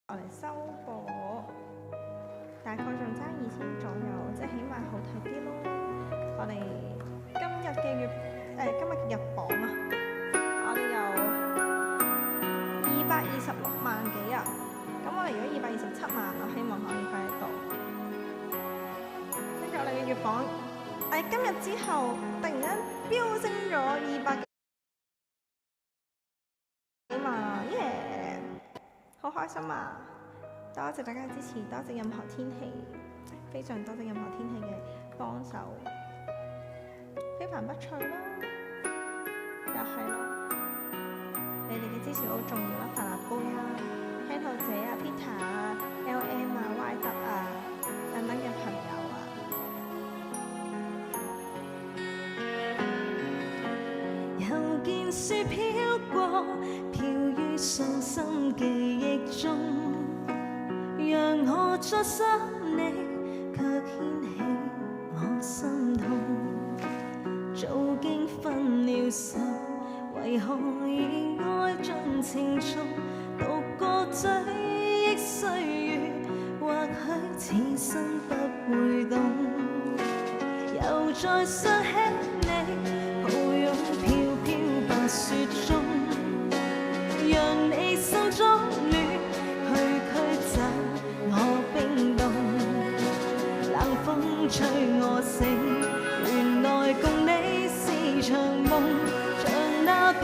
我嚟收貨，大概仲爭2000左右，即係起碼好睇啲咯。我哋今日嘅日榜啊，我哋有226萬幾啊，咁我哋如果227萬，我希望可以快到。跟住我哋嘅月榜，今日之後突然間飆升咗200幾萬啊，耶！好開心啊！多謝大家支持，多謝任何天氣，非常多謝任何天氣嘅幫手，非凡不脆咯，又係咯，你哋嘅支持好重要啦，帆立杯啊、聽兔姐啊、Peter 啊、LM 啊、Y 德啊等等嘅朋友啊，又見雪飄過，飄於傷心記憶中，讓我再想你，卻牽起我心痛。早經分了手，為何以愛盡情重？度過追憶歲月，或許此生不會懂。又再想起你，抱擁飄飄白雪中，讓你心中戀去驅走我冰凍。冷風吹我醒，原來共你是場夢，像那飄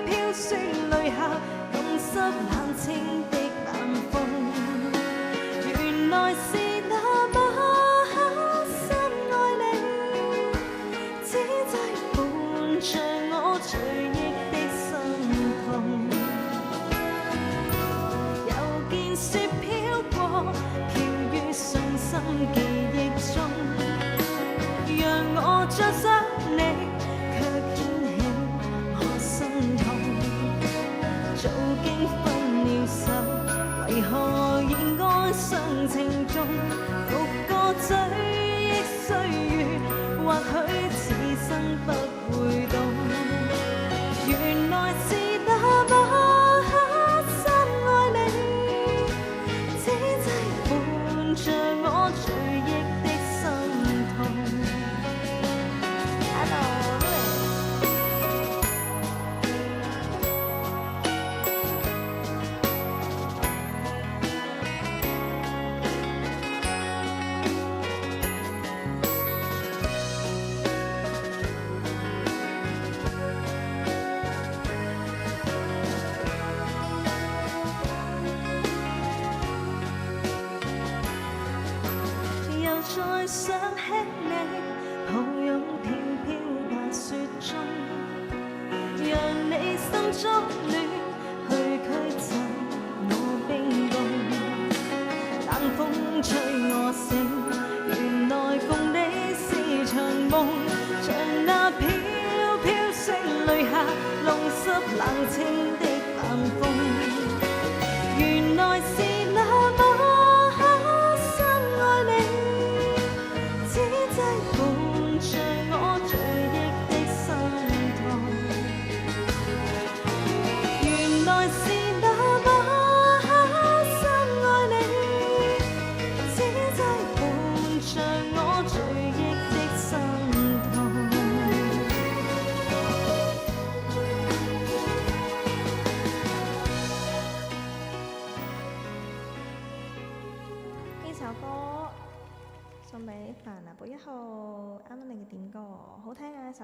飄雪淚下弄濕冷清的冷風。原來是那麼深愛你，只在伴着我隨憶的心痛。又見雪飄過，飄於傷心記憶中，讓我再想你，卻牽起我心痛。早經分了手，為何仍愛上情重？獨個追憶歲月，或許此生不會懂。原來是那麼深愛你，只在伴着我隨憶的心痛。又再想起你，抱擁飄飄白雪中，讓你心中戀去驅走我冰凍。冷風吹我醒，原來共你是場夢，像那飄飄雪淚下弄濕冷清的冷風。原來是那麼深愛你，只在伴着我隨憶的心痛。原來是那麼深愛你，只在伴着我隨憶的心痛。呢首歌送俾帆立杯1號，啱啱你嘅點歌，好聽啊！呢首。